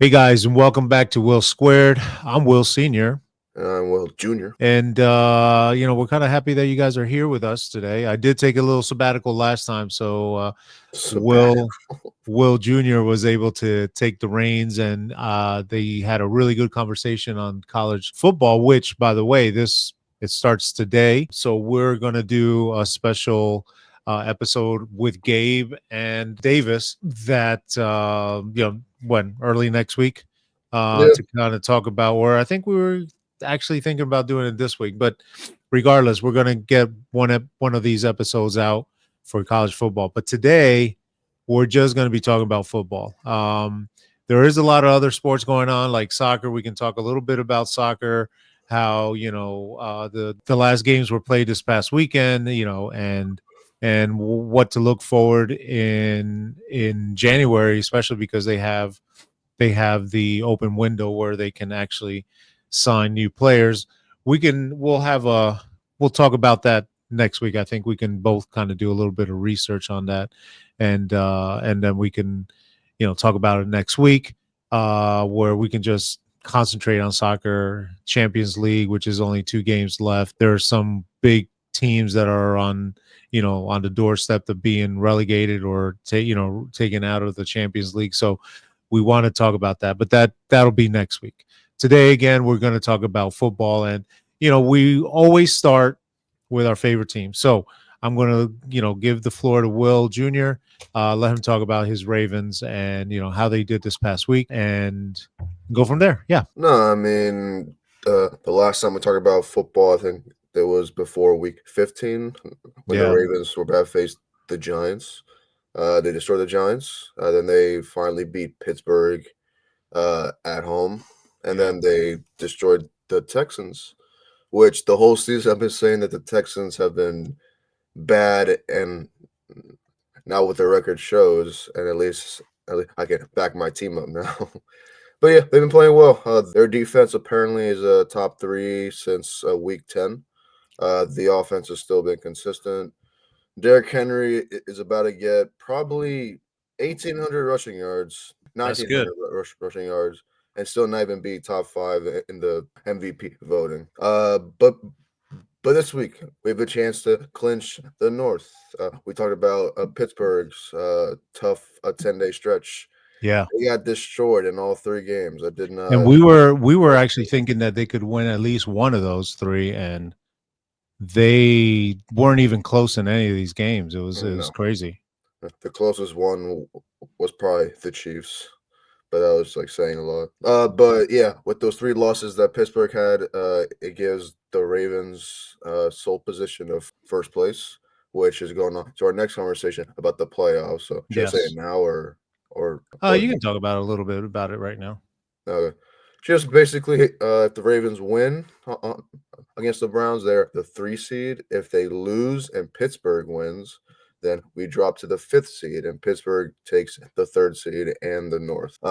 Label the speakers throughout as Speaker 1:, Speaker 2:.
Speaker 1: Hey guys, and welcome back to Will Squared. I'm Will Senior,
Speaker 2: Well, Junior.
Speaker 1: and we're kind of happy that you guys are here with us today. I did take a little sabbatical last time, so
Speaker 2: Sabbatical.
Speaker 1: Will Will Junior was able to take the reins, and they had a really good conversation on college football. Which, by the way, this it starts today, so we're gonna do a special episode with Gabe and Davis that when early next week
Speaker 2: Yeah.
Speaker 1: to kind of talk about where I think we were actually thinking about doing it this week. But regardless, we're gonna get one of these episodes out for college football. But today we're just going to be talking about football. There is a lot of other sports going on, like soccer. We can talk a little bit about soccer, how the last games were played this past weekend, and what to look forward in January, especially because they have the open window where they can actually sign new players. We'll talk about that next week. I think we can both kind of do a little bit of research on that, and then we can talk about it next week, where we can just concentrate on soccer Champions League, which is only 2 games left. There are some big teams that are on the doorstep of being relegated or taken out of the Champions League. So we want to talk about that, but that'll be next week. Today, again, we're going to talk about football, and we always start with our favorite team. So I'm going to give the floor to Will Jr. Let him talk about his Ravens and how they did this past week, and go from there. Yeah,
Speaker 2: No, I mean, the last time we talked about football, I think it was before week 15 when the
Speaker 1: yeah,
Speaker 2: Ravens were about to face the Giants. They destroyed the Giants. Then they finally beat Pittsburgh at home. And
Speaker 1: yeah.
Speaker 2: then they destroyed the Texans, which the whole season I've been saying that the Texans have been bad. And now what the record shows, and at least I can back my team up now. But yeah, they've been playing well. Their defense apparently is top three since week 10. The offense has still been consistent. Derrick Henry is about to get probably 1,800 rushing yards,
Speaker 1: That's good.
Speaker 2: 1,900 rushing yards, and still not even be top five in the MVP voting. But this week we have a chance to clinch the North. We talked about Pittsburgh's tough 10-day stretch.
Speaker 1: Yeah,
Speaker 2: They got destroyed in all three games. I did
Speaker 1: and
Speaker 2: not.
Speaker 1: we were actually thinking that they could win at least one of those three, and they weren't even close in any of these games. It was
Speaker 2: No,
Speaker 1: crazy.
Speaker 2: the closest one was probably the Chiefs, but that was like saying a lot. But yeah, with those three losses that Pittsburgh had, it gives the Ravens sole position of first place, which is going on to our next conversation about the playoffs. So should I say it
Speaker 1: Yes.
Speaker 2: now or
Speaker 1: You can talk about a little bit about it right now.
Speaker 2: just basically, if the Ravens win against the Browns, they're the 3 seed. If they lose and Pittsburgh wins, then we drop to the 5th seed, and Pittsburgh takes the 3rd seed and the North. I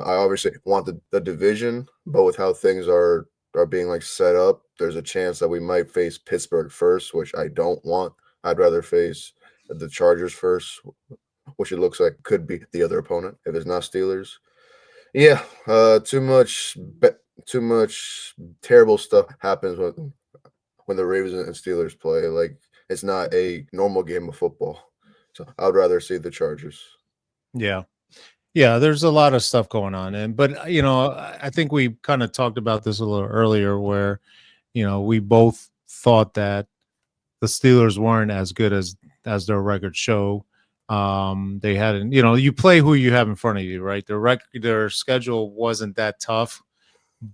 Speaker 2: obviously want the division, but with how things are being like set up, there's a chance that we might face Pittsburgh first, which I don't want. I'd rather face the Chargers first, which it looks like could be the other opponent if it's not Steelers. Yeah, too much terrible stuff happens when the Ravens and Steelers play. Like it's not a normal game of football. So I would rather see the Chargers.
Speaker 1: Yeah. Yeah, there's a lot of stuff going on, and but I think we kind of talked about this a little earlier, where we both thought that the Steelers weren't as good as their records show. They hadn't, you play who you have in front of you, right? Their schedule wasn't that tough,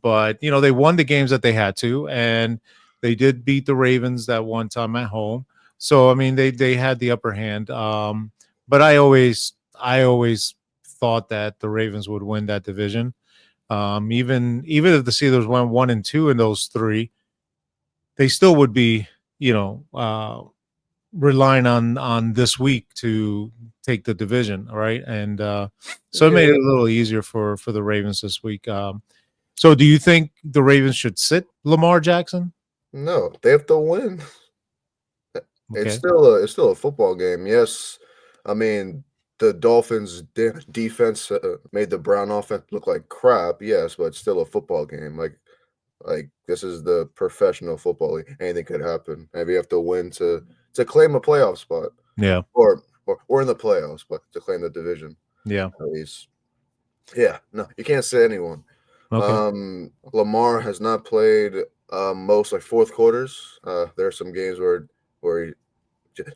Speaker 1: but they won the games that they had to, and they did beat the Ravens that one time at home. So I mean, they had the upper hand. But I always thought that the Ravens would win that division. Even if the Steelers went 1-2 in those three, they still would be, relying on this week to take the division, right? And so it made it
Speaker 2: Yeah,
Speaker 1: a little easier for the Ravens this week. So do you think the Ravens should sit Lamar Jackson?
Speaker 2: no, they have to win.
Speaker 1: Okay.
Speaker 2: It's still a football game. Yes, I mean the Dolphins' defense made the Brown offense look like crap. Yes, but it's still a football game. Like this is the professional football league. Anything could happen. Maybe you have to win to claim a playoff spot,
Speaker 1: Yeah.
Speaker 2: or in the playoffs, but to claim the division
Speaker 1: Yeah.
Speaker 2: at least. Yeah, no, you can't say anyone.
Speaker 1: Okay.
Speaker 2: Lamar has not played most like fourth quarters. There are some games where he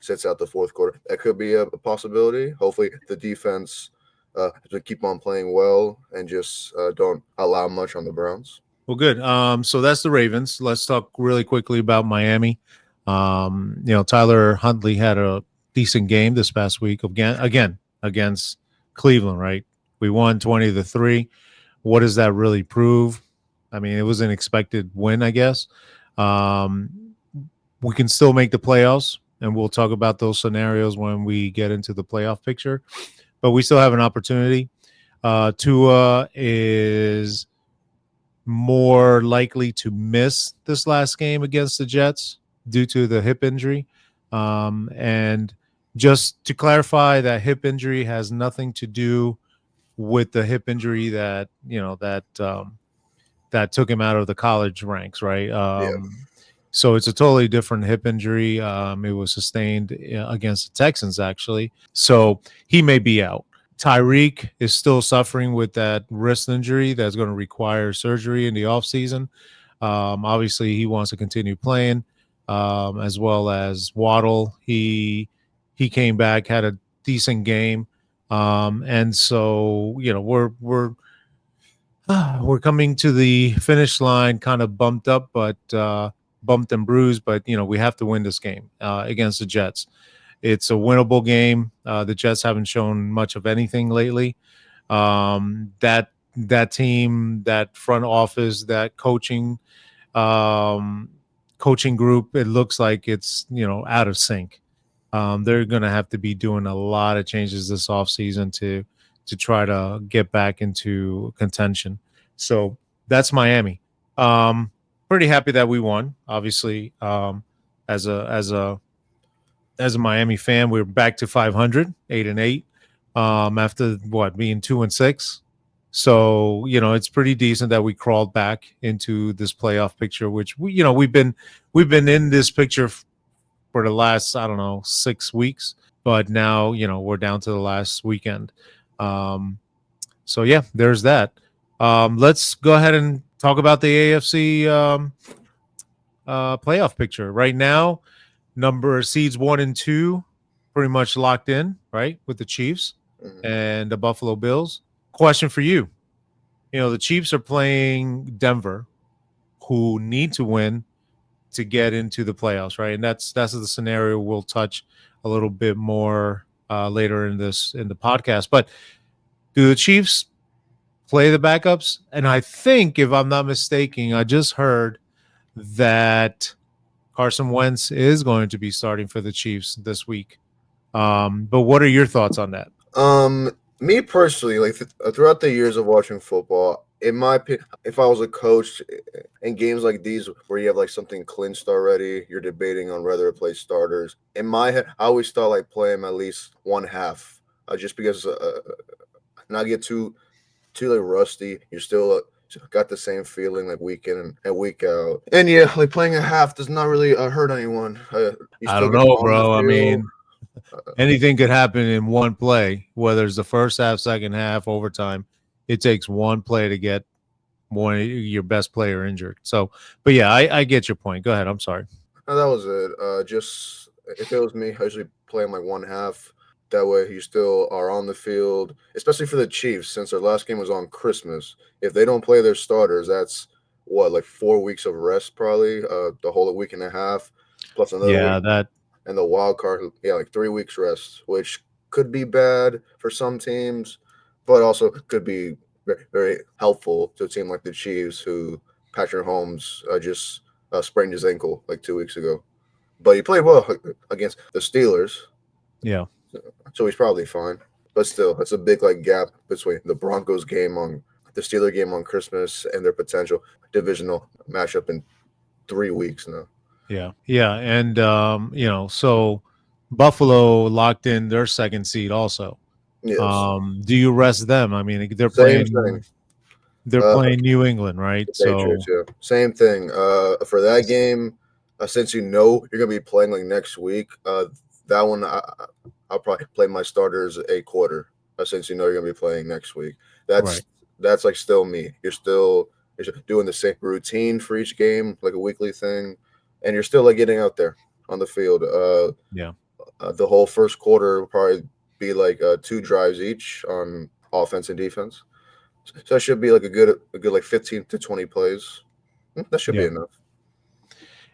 Speaker 2: sits out the fourth quarter. That could be a possibility. Hopefully, the defense to keep on playing well and just don't allow much on the Browns.
Speaker 1: Well, good. So that's the Ravens. Let's talk really quickly about Miami. Tyler Huntley had a decent game this past week again against Cleveland, right? We won 20-3. What does that really prove? I mean, it was an expected win, I guess. Um, we can still make the playoffs, and we'll talk about those scenarios when we get into the playoff picture. But we still have an opportunity. Tua is more likely to miss this last game against the Jets due to the hip injury. And just to clarify, that hip injury has nothing to do with the hip injury that took him out of the college ranks, right?
Speaker 2: Yeah.
Speaker 1: So it's a totally different hip injury. It was sustained against the Texans, actually. So he may be out. Tyreek is still suffering with that wrist injury that's going to require surgery in the offseason. Obviously, he wants to continue playing, as well as Waddle. He came back, had a decent game, and so we're coming to the finish line, kind of bumped up, but bumped and bruised. But we have to win this game against the Jets. It's a winnable game. The Jets haven't shown much of anything lately. That team, that front office, that coaching group, it looks like it's out of sync. They're going to have to be doing a lot of changes this offseason to try to get back into contention. So that's Miami. Pretty happy that we won. Obviously, as a Miami fan, we're back to 500, 8-8, after what being 2-6. So it's pretty decent that we crawled back into this playoff picture, which we've been in this picture for the last, I don't know, 6 weeks, but now we're down to the last weekend. So yeah, there's that. Let's go ahead and talk about the AFC playoff picture right now. Number seeds 1 and 2 pretty much locked in, right, with the Chiefs and the Buffalo Bills. Question for you. The Chiefs are playing Denver, who need to win to get into the playoffs, right? And that's the scenario we'll touch a little bit more later in the podcast. But do the Chiefs play the backups? And I think, if I'm not mistaken, I just heard that Carson Wentz is going to be starting for the Chiefs this week. But what are your thoughts on that?
Speaker 2: Me personally, like throughout the years of watching football, in my opinion, if I was a coach in games like these where you have like something clinched already, you're debating on whether to play starters. In my head, I always thought like play him at least one half, just because not get too like rusty. You're still got the same feeling like week in and week out. And yeah, like playing a half does not really hurt anyone. You
Speaker 1: I
Speaker 2: still
Speaker 1: don't
Speaker 2: get
Speaker 1: know,
Speaker 2: on the
Speaker 1: bro. I
Speaker 2: field.
Speaker 1: mean, anything could happen in one play, whether it's the first half, second half, overtime. It takes one play to get one of your best player injured. So, but yeah, I get your point. Go ahead. I'm sorry.
Speaker 2: No, that was it. Just if it was me, I usually play him like one half. That way, you still are on the field, especially for the Chiefs, since their last game was on Christmas. If they don't play their starters, that's what, like 4 weeks of rest, probably, the whole week and a half, plus another week,
Speaker 1: Yeah, that
Speaker 2: and the wild card, yeah, like 3 weeks rest, which could be bad for some teams, but also could be very, very helpful to a team like the Chiefs, who Patrick Holmes just sprained his ankle like 2 weeks ago. But he played well against the Steelers,
Speaker 1: yeah.
Speaker 2: so he's probably fine. But still, that's a big like gap between the Broncos game on the Steeler game on Christmas and their potential divisional matchup in 3 weeks now.
Speaker 1: Yeah, yeah, and so Buffalo locked in their second seed also.
Speaker 2: Yes.
Speaker 1: Do you rest them? I mean,
Speaker 2: Same thing.
Speaker 1: they're
Speaker 2: Uh,
Speaker 1: playing New England, right?
Speaker 2: the Patriots,
Speaker 1: So
Speaker 2: yeah. Same thing. For that game, since you know you're gonna be playing like next week, that one I'll probably play my starters a quarter. Since you know you're gonna be playing next week,
Speaker 1: right,
Speaker 2: that's like still me. You're still doing the same routine for each game, like a weekly thing, and you're still like getting out there on the field.
Speaker 1: yeah,
Speaker 2: The whole first quarter will probably be like two drives each on offense and defense. So it should be like a good like 15 to 20 plays. That should be
Speaker 1: yeah.
Speaker 2: enough.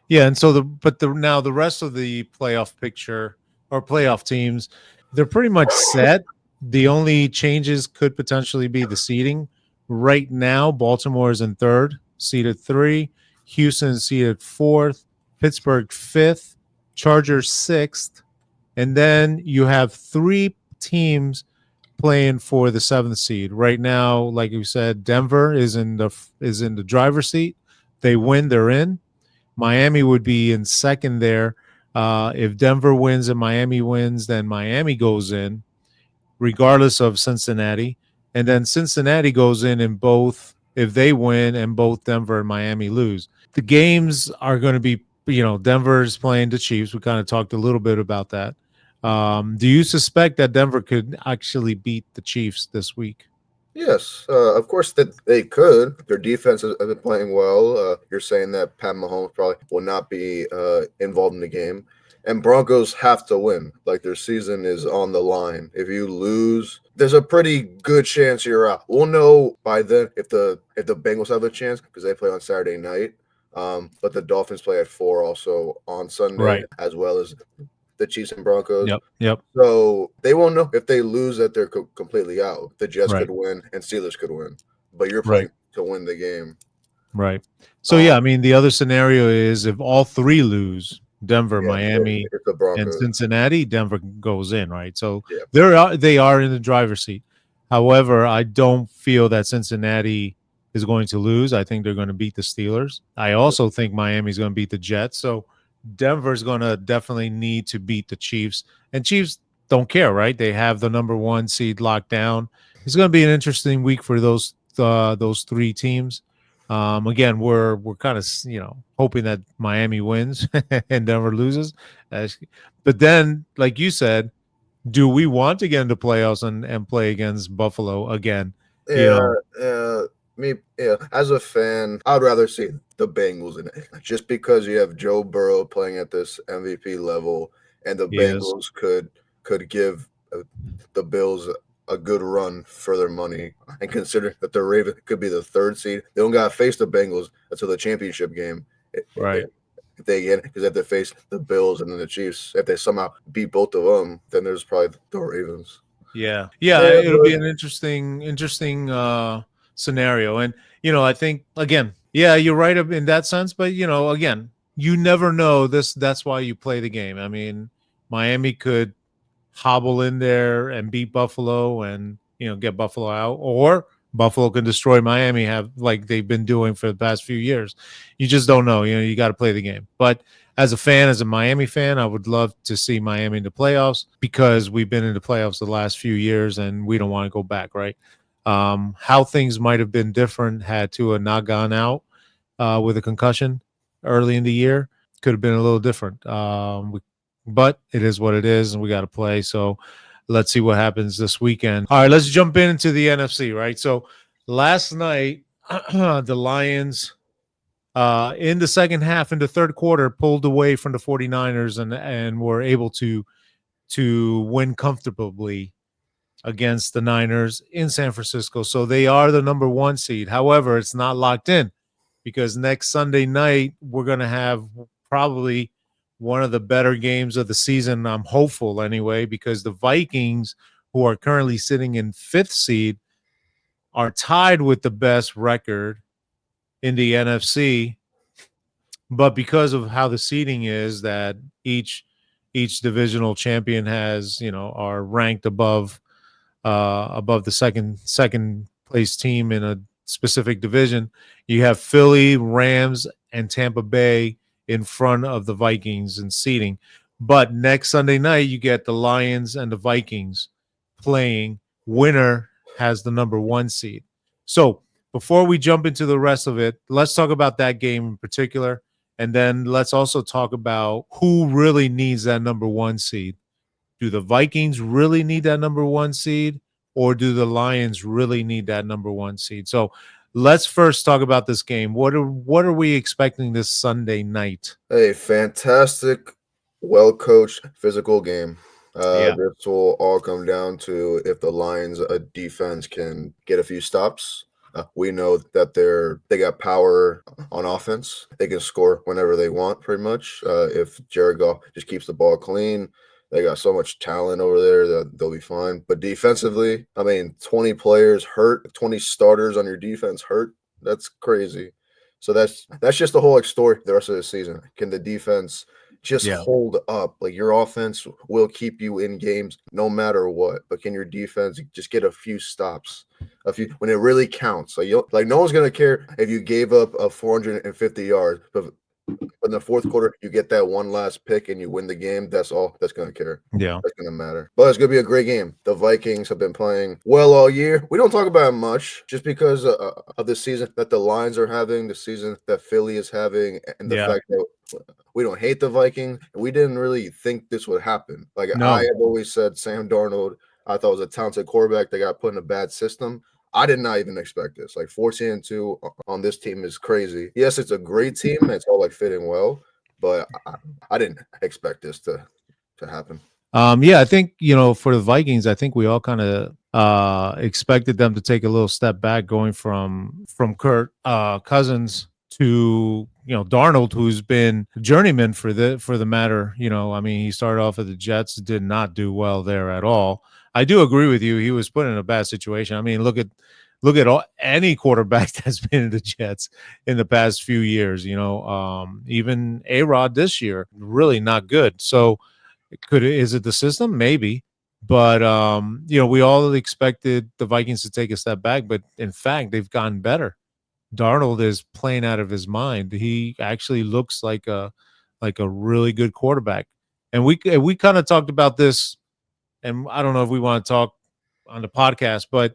Speaker 1: Yeah, and so the now the rest of the playoff picture or playoff teams, they're pretty much set. The only changes could potentially be the seeding. Right now, Baltimore is in third, seeded 3. Houston is seeded fourth. Pittsburgh fifth. Chargers sixth, and then you have 3 teams playing for the seventh seed. Right now, like you said, Denver is in the driver's seat. They win, they're in. Miami would be in second there. If Denver wins and Miami wins, then Miami goes in, regardless of Cincinnati. And then Cincinnati goes in both if they win and both Denver and Miami lose. The games are going to be, Denver's playing the Chiefs. We kind of talked a little bit about that. Do you suspect that Denver could actually beat the Chiefs this week?
Speaker 2: Yes, of course that they could. Their defense has been playing well. You're saying that Pat Mahomes probably will not be involved in the game, and Broncos have to win. Like their season is on the line. If you lose, there's a pretty good chance you're out. We'll know by then if the Bengals have a chance because they play on Saturday night. But the Dolphins play at 4 also on Sunday,
Speaker 1: Right.
Speaker 2: as well as the Chiefs and Broncos.
Speaker 1: Yep. Yep.
Speaker 2: So they won't know if they lose that they're completely out. The Jets
Speaker 1: Right.
Speaker 2: could win and Steelers could win, but you're
Speaker 1: Right.
Speaker 2: playing to win the game.
Speaker 1: Right. So
Speaker 2: Um,
Speaker 1: yeah, I mean the other scenario is if all 3 lose, Denver,
Speaker 2: yeah,
Speaker 1: Miami,
Speaker 2: it's the
Speaker 1: and
Speaker 2: Broncos.
Speaker 1: Cincinnati, Denver they in, right? So
Speaker 2: Yeah,
Speaker 1: they are in the driver's seat. However, I don't feel that Cincinnati is going to lose. I think they're going to beat the Steelers. I also think Miami's going to beat the Jets. So Denver's going to definitely need to beat the Chiefs. And Chiefs don't care, right? They have the number 1 seed locked down. It's going to be an interesting week for those 3 teams. Again, we're kind of hoping that Miami wins and Denver loses, but then, like you said, do we want to get into playoffs and play against Buffalo again? You
Speaker 2: yeah,
Speaker 1: know,
Speaker 2: yeah. Me, yeah. As a fan, I'd rather see the Bengals in it, just because you have Joe Burrow playing at this MVP level, and the
Speaker 1: he is
Speaker 2: Bengals could give the Bills a good run for their money. And consider that the Ravens could be the third seed, they don't got to face the Bengals until the championship game.
Speaker 1: right.
Speaker 2: If they get because if they face the Bills and then the Chiefs, if they somehow beat both of them, then there's probably the Ravens.
Speaker 1: Yeah, yeah,
Speaker 2: Yeah,
Speaker 1: it'll be
Speaker 2: but
Speaker 1: an interesting scenario, and I think again, yeah, you're right in that sense, but again, you never know this. That's why you play the game. I mean, Miami could hobble in there and beat Buffalo and get Buffalo out, or Buffalo can destroy Miami, have like they've been doing for the past few years. You just don't know. You got to play the game. But as a fan, as a Miami fan, I would love to see Miami in the playoffs because we've been in the playoffs the last few years and we don't want to go back, right? How things might have been different had Tua not gone out with a concussion early in the year could have been a little different. But it is what it is, and we got to play. So let's see what happens this weekend. All right, let's jump into the NFC, right? So last night, the Lions in the second half, in the third quarter, pulled away from the 49ers and were able to win comfortably against the Niners in San Francisco. So they are the number 1 seed. However, it's not locked in because next Sunday night we're going to have probably one of the better games of the season. I'm hopeful anyway, because the Vikings, who are currently sitting in 5th seed, are tied with the best record in the NFC. But because of how the seeding is, that each divisional champion has, are ranked above the second place team in a specific division. You have Philly, Rams, and Tampa Bay in front of the Vikings in seeding. But next Sunday night, you get the Lions and the Vikings playing. winner has the number 1 seed. So before we jump into the rest of it, let's talk about that game in particular. And then let's also talk about who really needs that number 1 seed. Do the Vikings really need that number 1 seed, or do the Lions really need that number 1 seed? So let's first talk about this game. What are we expecting this Sunday night?
Speaker 2: A fantastic, well coached, physical game.
Speaker 1: Yeah.
Speaker 2: This will all come down to if the Lions' defense can get a few stops. We know that they got power on offense. They can score whenever they want, pretty much. If Jared Goff just keeps the ball clean, they got so much talent over there that they'll be fine. But defensively, I mean, 20 players hurt, 20 starters on your defense hurt. That's crazy. So that's just the whole story the rest of the season. Can the defense just
Speaker 1: Yeah.
Speaker 2: hold up? Like your offense will keep you in games no matter what, but can your defense just get a few stops? A few when it really counts. Like no one's gonna care if you gave up a 450 yards, but in the fourth quarter you get that one last pick and you win the game. That's all that's gonna care.
Speaker 1: Yeah.
Speaker 2: That's gonna matter. But it's gonna be a great game. The Vikings have been playing well all year. We don't talk about it much just because of the season that the Lions are having, the season that Philly is having, and the
Speaker 1: Yeah.
Speaker 2: fact that we don't hate the Vikings. We didn't really think this would happen. Like I
Speaker 1: No.
Speaker 2: have always said, Sam Darnold, I thought was a talented quarterback that got put in a bad system. I did not even expect this. Like 14-2 on this team is crazy. Yes, it's a great team. It's all like fitting well, but I didn't expect this to happen.
Speaker 1: Yeah, I think, for the Vikings, I think we all kind of expected them to take a little step back going from Kurt Cousins to, Darnold, who's been journeyman for the matter. I mean, he started off at the Jets, did not do well there at all. I do agree with you. He was put in a bad situation. I mean, look at any quarterback that's been in the Jets in the past few years. Even A-Rod this year, really not good. So is it the system? Maybe. But we all expected the Vikings to take a step back, but in fact, they've gotten better. Darnold is playing out of his mind. He actually looks like a really good quarterback. And we kind of talked about this, and I don't know if we want to talk on the podcast, but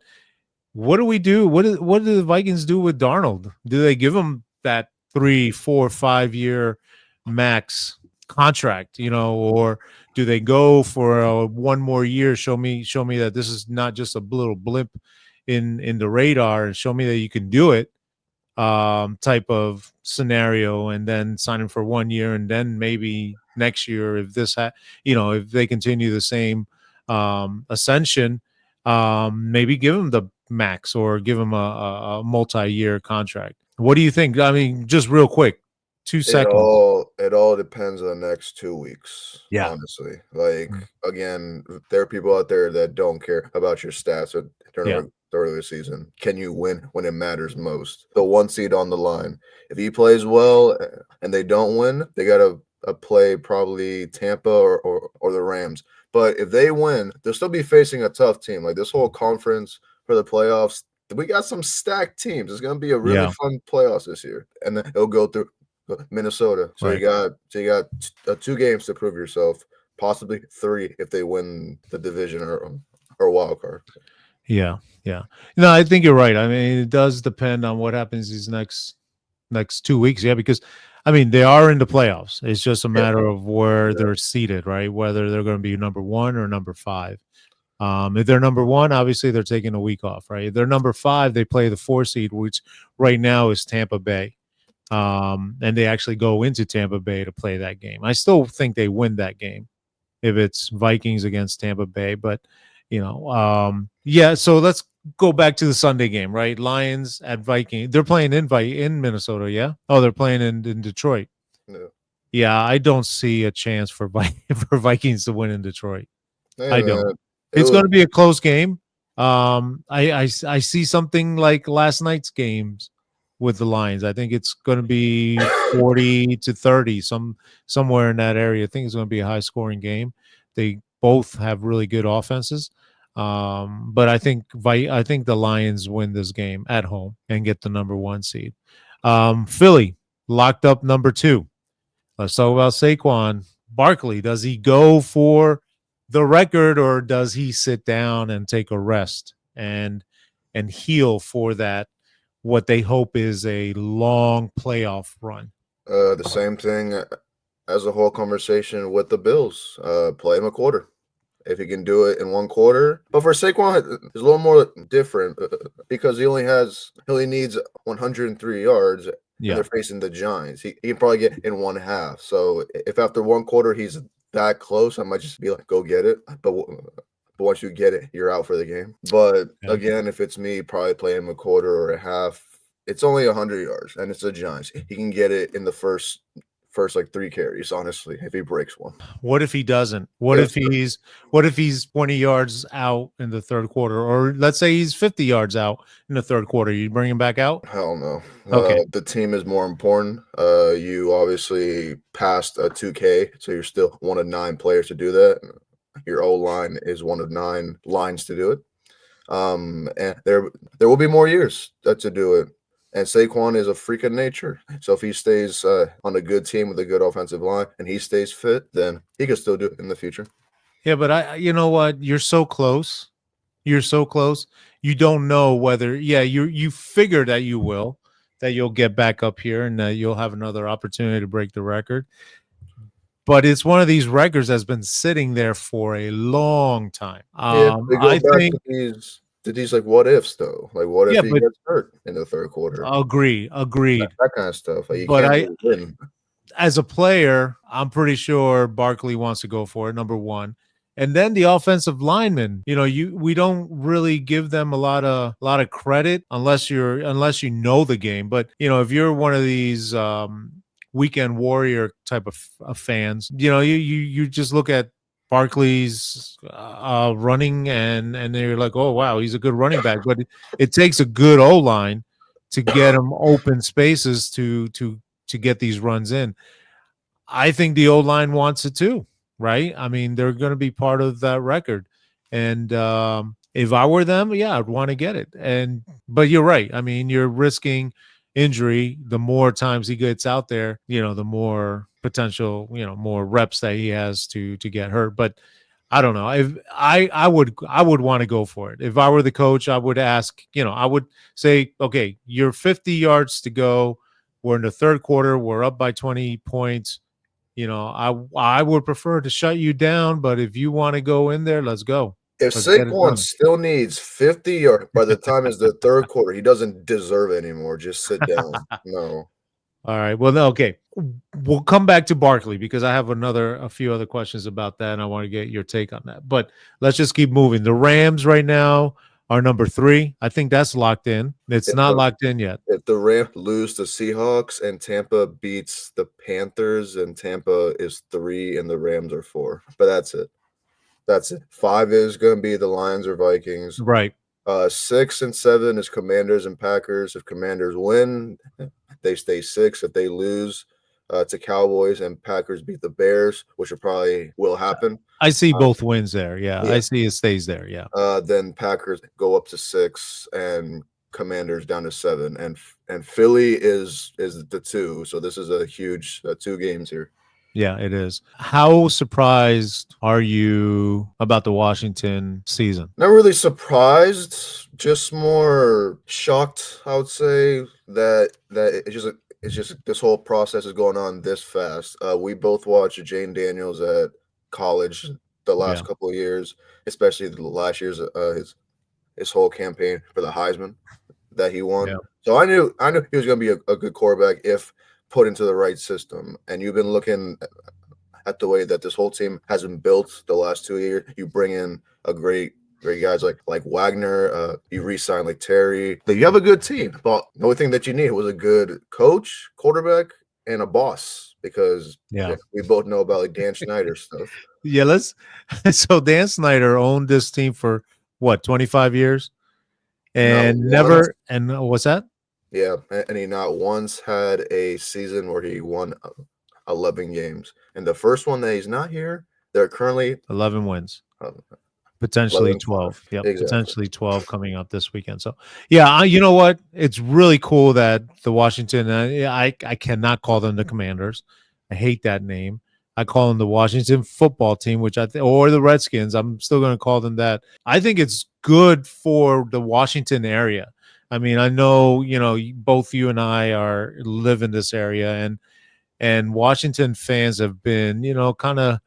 Speaker 1: what do we do? What do the Vikings do with Darnold? Do they give him that 3, 4, 5 year max contract, or do they go for one more year? Show me that this is not just a little blip in the radar, and show me that you can do it, type of scenario, and then sign him for 1 year, and then maybe next year, if they continue the same ascension, maybe give him the max or give him a multi-year contract. What do you think? I mean, just real quick, 2 seconds.
Speaker 2: It all depends on the next 2 weeks,
Speaker 1: Yeah.
Speaker 2: honestly. Like
Speaker 1: Mm.
Speaker 2: again, there are people out there that don't care about your stats or
Speaker 1: Yeah.
Speaker 2: during the early season. Can you win when it matters most? The one seed on the line. If he plays well and they don't win, they gotta play probably Tampa or the Rams. But if they win, they'll still be facing a tough team. Like this whole conference for the playoffs, we got some stacked teams. It's gonna be a really
Speaker 1: Yeah.
Speaker 2: fun playoffs this year, and then it'll go through Minnesota. So
Speaker 1: Right.
Speaker 2: you got 2 games to prove yourself, possibly 3 if they win the division or wild card.
Speaker 1: Yeah. Yeah. No, I think you're right. I mean, it does depend on what happens these next 2 weeks. Yeah, because I mean they are in the playoffs. It's just a
Speaker 2: Yeah,
Speaker 1: matter of where
Speaker 2: yeah,
Speaker 1: they're seated, right? Whether they're going to be number 1 or number 5. If they're number 1, obviously they're taking a week off, right? If they're number 5, they play the 4 seed, which right now is Tampa Bay. And they actually go into Tampa Bay to play that game. I still think they win that game if it's Vikings against Tampa Bay, but yeah. So let's go back to the Sunday game, right? Lions at Viking. They're playing in Minnesota, yeah. Oh, they're playing in Detroit.
Speaker 2: yeah.
Speaker 1: Yeah, I don't see a chance for for Vikings to win in Detroit.
Speaker 2: Hey
Speaker 1: I don't.
Speaker 2: man, it
Speaker 1: It's
Speaker 2: was
Speaker 1: going to be a close game. I see something like last night's games with the Lions. I think it's going to be 40-30, somewhere in that area. I think it's going to be a high scoring game. They both have really good offenses. But I think the Lions win this game at home and get the number 1 seed. Philly locked up number 2. Let's talk about Saquon Barkley. Does he go for the record, or does he sit down and take a rest and heal for that what they hope is a long playoff run?
Speaker 2: The same thing as the whole conversation with the Bills. Play him a quarter if he can do it in one quarter. But for Saquon, it's a little more different because he only needs 103 yards, and
Speaker 1: Yeah.
Speaker 2: they're facing the Giants. He can probably get in one half. So if after one quarter he's that close, I might just be like, go get it. But once you get it, you're out for the game. But
Speaker 1: Yeah.
Speaker 2: again, if it's me, probably play him a quarter or a half. It's only 100 yards, and it's the Giants. He can get it in the first like 3 carries, honestly, if he breaks one.
Speaker 1: What if he doesn't? What
Speaker 2: If
Speaker 1: if he's 20 yards out in the third quarter, or let's say he's 50 yards out in the third quarter? You bring him back out?
Speaker 2: Hell no.
Speaker 1: Okay.
Speaker 2: The team is more important. You obviously passed a 2K, so you're still one of 9 players to do that. Your O line is one of 9 lines to do it. And there will be more years to do it. And Saquon is a freak of nature. So if he stays on a good team with a good offensive line and he stays fit, then he can still do it in the future.
Speaker 1: Yeah, but you know what? You're so close. You're so close. You don't know whether, yeah, you figure that that you'll get back up here and that you'll have another opportunity to break the record. But it's one of these records that's been sitting there for a long time.
Speaker 2: Yeah, they go
Speaker 1: I
Speaker 2: back
Speaker 1: think,
Speaker 2: to these like what ifs though. Like what if
Speaker 1: yeah,
Speaker 2: he
Speaker 1: but
Speaker 2: gets hurt in the third quarter?
Speaker 1: agreed.
Speaker 2: That kind of stuff. Like you
Speaker 1: But
Speaker 2: can't really win.
Speaker 1: as a player, I'm pretty sure Barkley wants to go for it. Number one, and then the offensive linemen. We don't really give them a lot of credit unless you know the game. But if you're one of these weekend warrior type of fans, you just look at Barkley's running and they're like, oh wow, he's a good running back. But it takes a good O line to get him open spaces to get these runs in. I think the O line wants it too, right? I mean, they're going to be part of that record, and if I were them, yeah, I'd want to get it. But you're right. I mean, you're risking injury. The more times he gets out there, the more potential, more reps that he has to get hurt. But I don't know. If I would want to go for it. If I were the coach, I would ask. I would say, okay, you're 50 yards to go. We're in the third quarter. We're up by 20 points. I would prefer to shut you down, but if you want to go in there, let's go.
Speaker 2: If
Speaker 1: Let's get it
Speaker 2: Saquon
Speaker 1: done.
Speaker 2: still needs 50 yards by the time it's the third quarter, he doesn't deserve it anymore. Just sit down. No.
Speaker 1: All right. Well, no, okay. We'll come back to Barkley because I have a few other questions about that, and I want to get your take on that. But let's just keep moving. The Rams right now are number 3. I think that's locked in. It's
Speaker 2: If
Speaker 1: not
Speaker 2: the
Speaker 1: locked in yet.
Speaker 2: if the Rams lose the Seahawks and Tampa beats the Panthers and Tampa is 3 and the Rams are 4. But that's it. That's it. 5 is going to be the Lions or Vikings.
Speaker 1: Right.
Speaker 2: 6 and 7 is Commanders and Packers. If Commanders win, they stay 6. If they lose to Cowboys and Packers beat the Bears, which will happen.
Speaker 1: I see both wins there. Yeah.
Speaker 2: Yeah.
Speaker 1: I see it stays there. Yeah.
Speaker 2: Then Packers go up to 6 and Commanders down to 7, and Philly is the 2. So this is a huge 2 games here.
Speaker 1: Yeah, it is. How surprised are you about the Washington season?
Speaker 2: Not really surprised, just more shocked. I would say that it's just this whole process is going on this fast. We both watched Jane Daniels at college the last
Speaker 1: Yeah.
Speaker 2: couple of years, especially the last year's his whole campaign for the Heisman that he won.
Speaker 1: Yeah.
Speaker 2: So I knew he was going to be a good quarterback if put into the right system. And you've been looking at the way that this whole team has been built the last 2 years. You bring in a great guys like Wagner. You re-sign like Terry. You have a good team. But the only thing that you need was a good coach, quarterback, and a boss. Because we both know about like Dan Snyder stuff.
Speaker 1: Yeah, so Dan Snyder owned this team for what, 25 years? And what's that?
Speaker 2: Yeah, and he not once had a season where he won 11 games. And the first one that he's not here, they're currently
Speaker 1: 11 wins. Potentially 12. Yep.
Speaker 2: Exactly.
Speaker 1: Potentially 12 coming up this weekend. So, yeah, you know what? It's really cool that the Washington, I cannot call them the Commanders. I hate that name. I call them the Washington football team, which I think, or the Redskins. I'm still going to call them that. I think it's good for the Washington area. I mean, I know, both you and I are live in this area, and Washington fans have been, kind of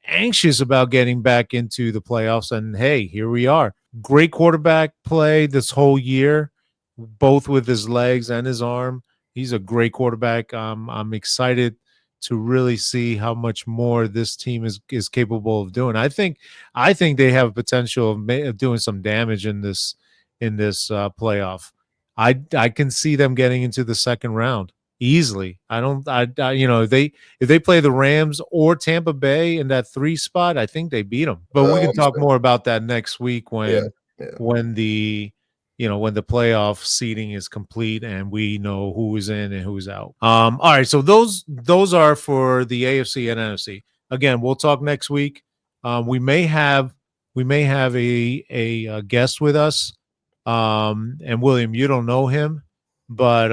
Speaker 1: anxious about getting back into the playoffs. And hey, here we are. Great quarterback play this whole year, both with his legs and his arm. He's a great quarterback. I'm excited to really see how much more this team is capable of doing. I think they have potential of doing some damage in this playoff. I can see them getting into the second round easily. I don't. If they play the Rams or Tampa Bay in that 3 spot, I think they beat them. But we can talk
Speaker 2: Honestly,
Speaker 1: more about that next week
Speaker 2: yeah,
Speaker 1: when
Speaker 2: yeah.
Speaker 1: when the when the playoff seating is complete and we know who is in and who's out. All right, so those are for the AFC and NFC. Again, we'll talk next week. We may have a guest with us. And William, you don't know him, but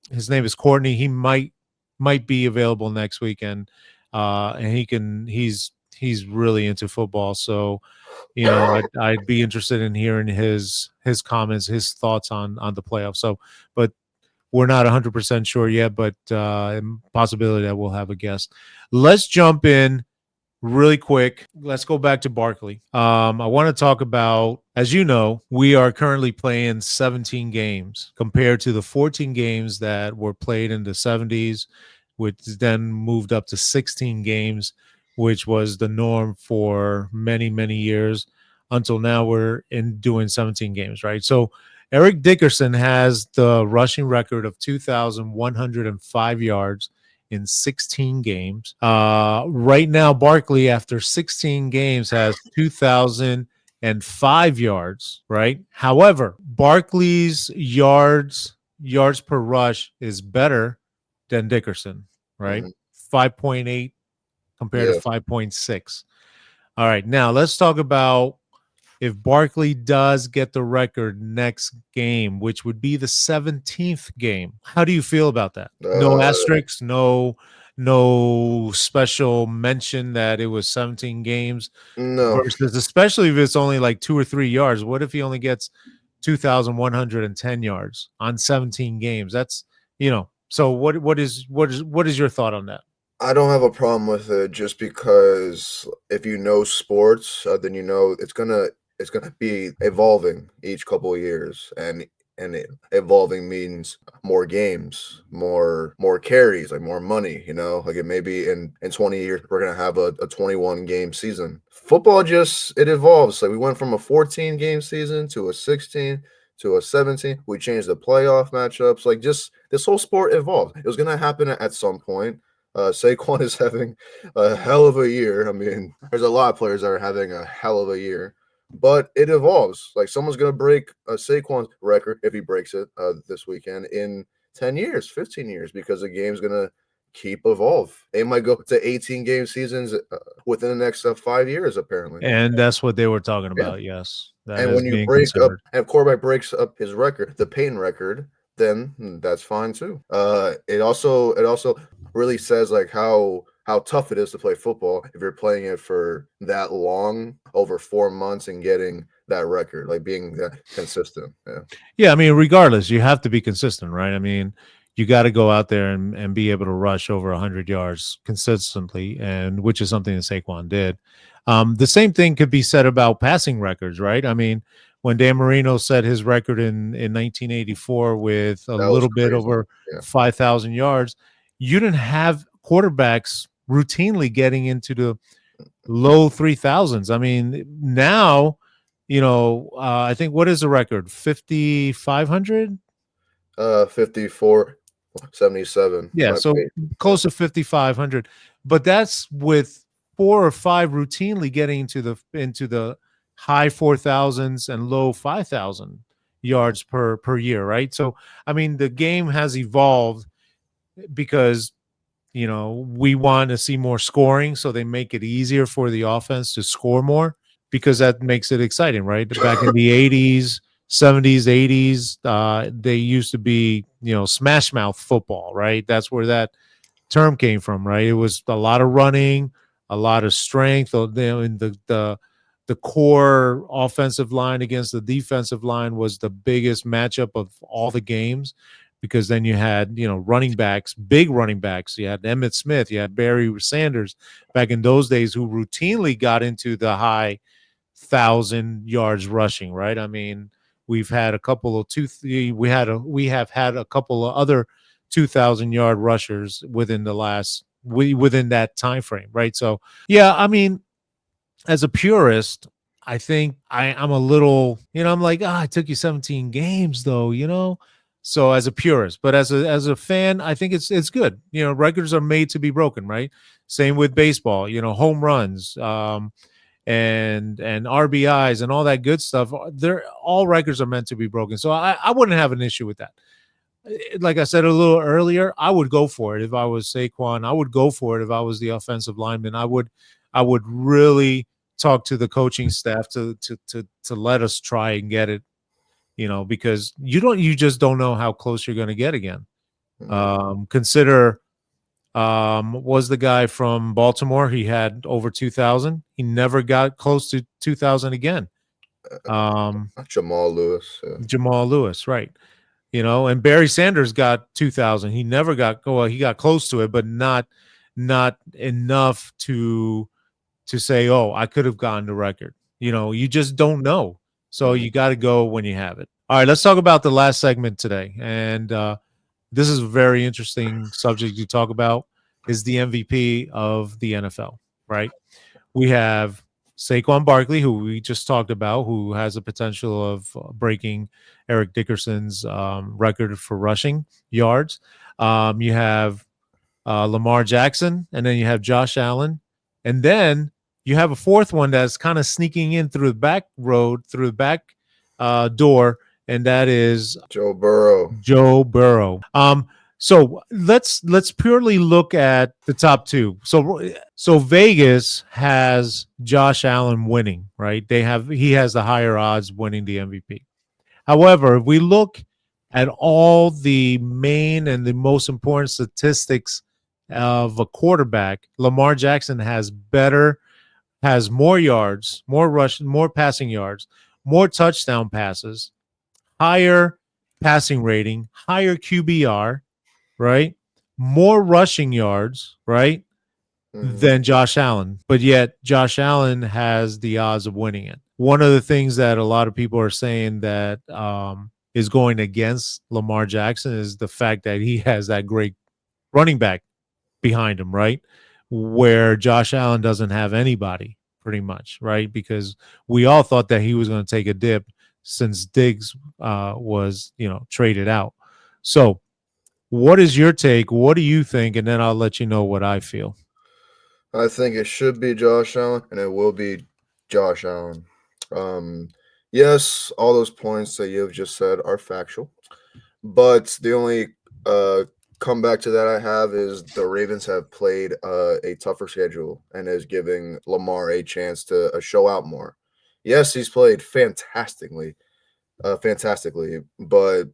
Speaker 1: his name is Courtney. He might be available next week, and he's really into football. So I'd be interested in hearing his comments, his thoughts on the playoffs. So, but we're not 100% sure yet, but possibility that we'll have a guest. Let's jump in really quick. Let's go back to Barkley. I want to talk about, as you know, we are currently playing 17 games compared to the 14 games that were played in the 70s, which then moved up to 16 games, which was the norm for many, many years until now we're in doing 17 games, right? So Eric Dickerson has the rushing record of 2,105 yards in 16 games. Right now, Barkley, after 16 games, has 2,005 yards, right? However, Barkley's yards per rush is better than Dickerson, right?
Speaker 2: Hmm.
Speaker 1: 5.8 compared to
Speaker 2: Yeah.
Speaker 1: 5.6. All right, now let's talk about if Barkley does get the record next game, which would be the 17th game. How do you feel about that? No
Speaker 2: Uh,
Speaker 1: asterisks, no special mention that it was 17 games
Speaker 2: no,
Speaker 1: versus, especially if it's only like 2 or 3 yards. What if he only gets 2,110 yards on 17 games? That's, so what is your thought on that?
Speaker 2: I don't have a problem with it just because if you know sports, then you know it's gonna be evolving each couple of years, and evolving means more games, more carries, like more money. Like it may be in 20 years we're gonna have a 21 game season. Football just it evolves. Like we went from a 14 game season to a 16 to a 17. We changed the playoff matchups. Like just this whole sport evolved. It was gonna happen at some point. Saquon is having a hell of a year. I mean, there's a lot of players that are having a hell of a year, but it evolves. Like someone's gonna break Saquon's record if he breaks it this weekend in 10 years, 15 years, because the game's gonna keep evolve. They might go to 18 game seasons within the next 5 years, apparently.
Speaker 1: And that's what they were talking
Speaker 2: Yeah.
Speaker 1: about. Yes, that
Speaker 2: And
Speaker 1: is
Speaker 2: when you
Speaker 1: being
Speaker 2: break up,
Speaker 1: considered.
Speaker 2: and if quarterback breaks up his record, the Payton record, then that's fine too. It also really says like how tough it is to play football if you're playing it for that long, over 4 months, and getting that record, like being that consistent. Yeah.
Speaker 1: Yeah, I mean, regardless, you have to be consistent, right? I mean, you got to go out there and be able to rush over 100 yards consistently, and which is something that Saquon did. The same thing could be said about passing records, right? I mean, when Dan Marino set his record in 1984 with a
Speaker 2: That was
Speaker 1: little bit
Speaker 2: crazy.
Speaker 1: over
Speaker 2: Yeah.
Speaker 1: 5,000 yards, you didn't have quarterbacks routinely getting into the low 3,000s. I mean, now, I think, what is the record? 5,500?
Speaker 2: 54-77.
Speaker 1: Yeah,
Speaker 2: My
Speaker 1: so
Speaker 2: pay. Yeah.
Speaker 1: close to 5,500. But that's with 4 or 5 routinely getting into the high 4,000s and low 5,000 yards per year, right? So, I mean, the game has evolved because we want to see more scoring, so they make it easier for the offense to score more because that makes it exciting, right? Back in the 80s, 70s, 80s, they used to be, smash mouth football, right? That's where term came from, right? It was a lot of running, a lot of strength, and the core offensive line against the defensive line was the biggest matchup of all the games, because then you had, running backs, big running backs. You had Emmitt Smith, you had Barry Sanders back in those days, who routinely got into the high 1,000 yards rushing, right? I mean, we've had a couple of we have had a couple of other 2,000 yard rushers within that time frame, right? So yeah, I mean, as a purist, I think I'm a little, I'm like, it took you 17 games though, So as a purist, but as a fan, I think it's good. Records are made to be broken, right? Same with baseball, home runs, and RBIs and all that good stuff. They're all records are meant to be broken. So I wouldn't have an issue with that. Like I said a little earlier, I would go for it if I was Saquon. I would go for it if I was the offensive lineman. I would really talk to the coaching staff to let us try and get it, because you just don't know how close you're going to get again.
Speaker 2: Mhm.
Speaker 1: Consider was the guy from Baltimore. He had over 2,000. He never got close to 2,000 again. Um,
Speaker 2: Jamal Lewis. Yeah.
Speaker 1: Jamal Lewis, right? And Barry Sanders got 2,000. He never got he got close to it, but not enough to say, oh, I could have gotten the record. You just don't know. So
Speaker 2: Mhm.
Speaker 1: you got to go when you have it. All right, let's talk about the last segment today. And this is a very interesting subject to talk about, is the MVP of the NFL, right? We have Saquon Barkley, who we just talked about, who has the potential of breaking Eric Dickerson's record for rushing yards. You have Lamar Jackson, and then you have Josh Allen, and then you have a fourth one that's kind of sneaking in through the back road, through the back door, and that is
Speaker 2: Joe Burrow.
Speaker 1: Joe Burrow. So let's purely look at the top two. So Vegas has Josh Allen winning, right? He has the higher odds winning the MVP. However, if we look at all the main and the most important statistics of a quarterback, Lamar Jackson has more yards, more rushing, more passing yards, more touchdown passes, higher passing rating, higher QBR, right? More rushing yards, right?
Speaker 2: Mhm.
Speaker 1: Than Josh Allen. But yet Josh Allen has the odds of winning it. One of the things that a lot of people are saying that is going against Lamar Jackson is the fact that he has that great running back behind him, right? Where Josh Allen doesn't have anybody, pretty much, right? Because we all thought that he was going to take a dip since Diggs was, traded out. So, what is your take? What do you think? And then I'll let you know what I feel.
Speaker 2: I think it should be Josh Allen, and it will be Josh Allen. Um, yes, all those points that you've just said are factual, but the only uh, comeback to that I have is the Ravens have played a tougher schedule and is giving Lamar a chance to show out more. Yes, he's played fantastically, but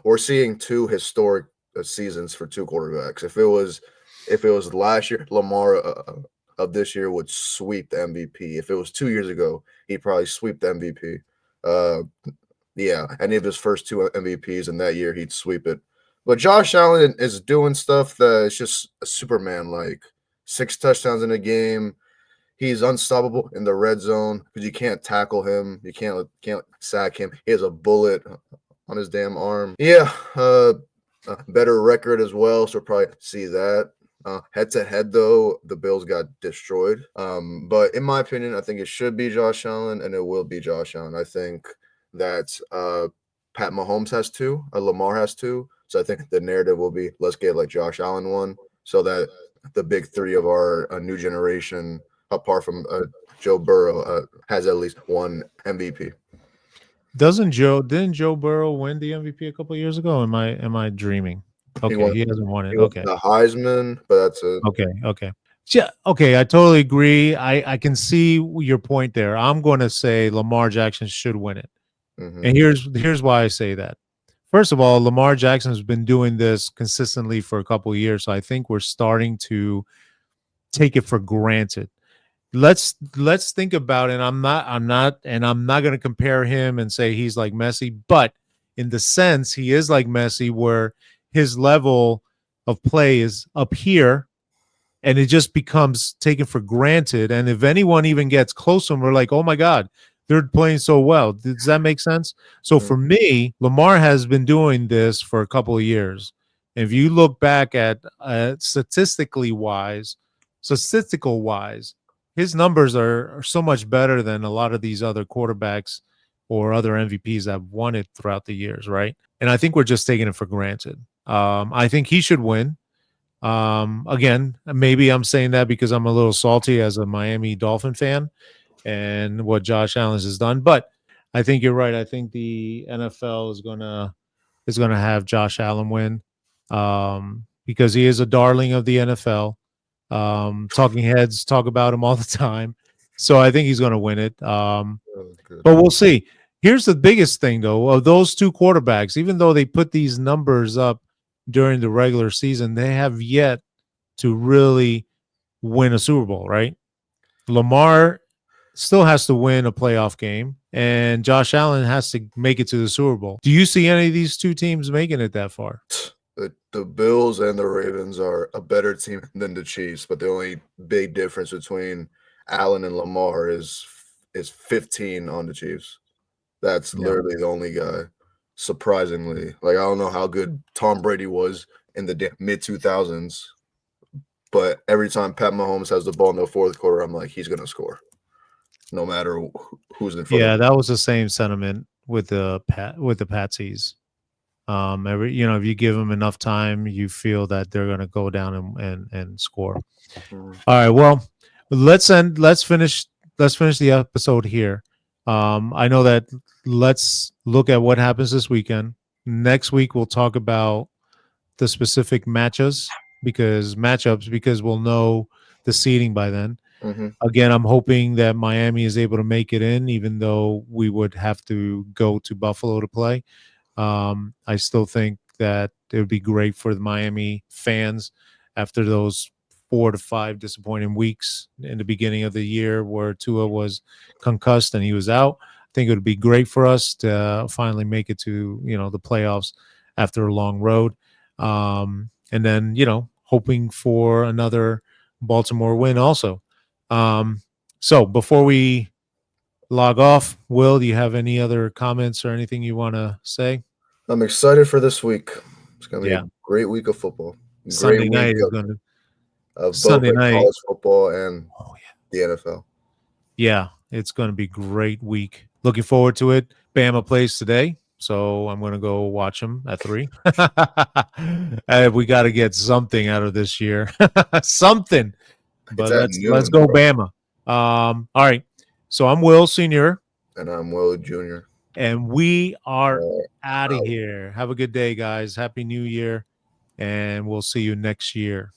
Speaker 2: we're seeing two historic seasons for two quarterbacks. If it was last year, Lamar of this year would sweep the MVP. If it was 2 years ago, he'd probably sweep the MVP. Uh, yeah, any of his first two MVPs in that year, he'd sweep it. But Josh Allen is doing stuff that is just Superman like. 6 touchdowns in a game. He's unstoppable in the red zone because you can't tackle him. You can't sack him. He has a bullet on his damn arm. Yeah, a better record as well. So we'll probably see that. Head to head, though, the Bills got destroyed. But in my opinion, I think it should be Josh Allen, and it will be Josh Allen. I think that Pat Mahomes has two, Lamar has two. So I think the narrative will be let's get like Josh Allen one, so that the big three of our new generation, apart from Joe Burrow, has at least one MVP.
Speaker 1: Didn't Joe Burrow win the MVP a couple of years ago? Am I dreaming?
Speaker 2: He
Speaker 1: Okay,
Speaker 2: won.
Speaker 1: he hasn't won it.
Speaker 2: He won
Speaker 1: Okay.
Speaker 2: the Heisman, but that's it.
Speaker 1: Okay. Yeah, okay, I totally agree. I can see your point there. I'm going to say Lamar Jackson should win it.
Speaker 2: Hmm.
Speaker 1: And here's why I say that. First of all, Lamar Jackson has been doing this consistently for a couple of years, so I think we're starting to take it for granted. Let's think about it. I'm not going to compare him and say he's like Messi, but in the sense he is like Messi, where his level of play is up here and it just becomes taken for granted. And if anyone even gets close to him, we're like, oh my God, they're playing so well. Does that make sense? So
Speaker 2: Mm,
Speaker 1: for me, Lamar has been doing this for a couple of years. If you look back at statistical wise, his numbers are so much better than a lot of these other quarterbacks or other MVPs that have won it throughout the years, right? And I think we're just taking it for granted. I think he should win. Again, maybe I'm saying that because I'm a little salty as a Miami Dolphin fan and what Josh Allen has done, but I think you're right. I think the NFL is gonna have Josh Allen win because he is a darling of the NFL. Talking heads talk about him all the time, so I think he's gonna win it.
Speaker 2: oh, good.
Speaker 1: But we'll see. Here's the biggest thing, though, of those two quarterbacks. Even though they put these numbers up during the regular season, they have yet to really win a Super Bowl, right? Lamar still has to win a playoff game, and Josh Allen has to make it to the Super Bowl. Do you see any of these two teams making it that far?
Speaker 2: The Bills and the Ravens are a better team than the Chiefs, but the only big difference between Allen and Lamar is 15 on the Chiefs. That's
Speaker 1: Yeah.
Speaker 2: literally the only guy. Surprisingly, like I don't know how good Tom Brady was in the mid 2000s, but every time Pat Mahomes has the ball in the fourth quarter, I'm like, he's gonna score, no matter who's in front of
Speaker 1: Yeah,
Speaker 2: him.
Speaker 1: that was the same sentiment with the Patsies. If you give them enough time, you feel that they're going to go down and score.
Speaker 2: Mhm.
Speaker 1: All right. Well, let's finish the episode here. I know that let's look at what happens this weekend. Next week we'll talk about the specific matchups because we'll know the seeding by then.
Speaker 2: Mhm.
Speaker 1: Again, I'm hoping that Miami is able to make it in, even though we would have to go to Buffalo to play. I still think that it would be great for the Miami fans after those 4 to 5 disappointing weeks in the beginning of the year where Tua was concussed and he was out. I think it would be great for us to finally make it to the playoffs after a long road, and then hoping for another Baltimore win also. So before we log off, Will, do you have any other comments or anything you want to say?
Speaker 2: I'm excited for this week. It's gonna be
Speaker 1: Yeah.
Speaker 2: a great week of football. Great
Speaker 1: Sunday
Speaker 2: week
Speaker 1: night is going to
Speaker 2: of both
Speaker 1: Sunday
Speaker 2: like
Speaker 1: night.
Speaker 2: college football and
Speaker 1: Oh yeah.
Speaker 2: the NFL.
Speaker 1: Yeah, it's going to be great week. Looking forward to it. Bama plays today, so I'm going to go watch them at 3. We got to get something out of this year. Something.
Speaker 2: It's
Speaker 1: But
Speaker 2: at
Speaker 1: let's
Speaker 2: noon,
Speaker 1: go
Speaker 2: bro.
Speaker 1: Bama. All right. So I'm Will Senior,
Speaker 2: And I'm Will Jr.
Speaker 1: and we are out of
Speaker 2: Out.
Speaker 1: here. Have a good day, guys. Happy New Year, and we'll see you next year.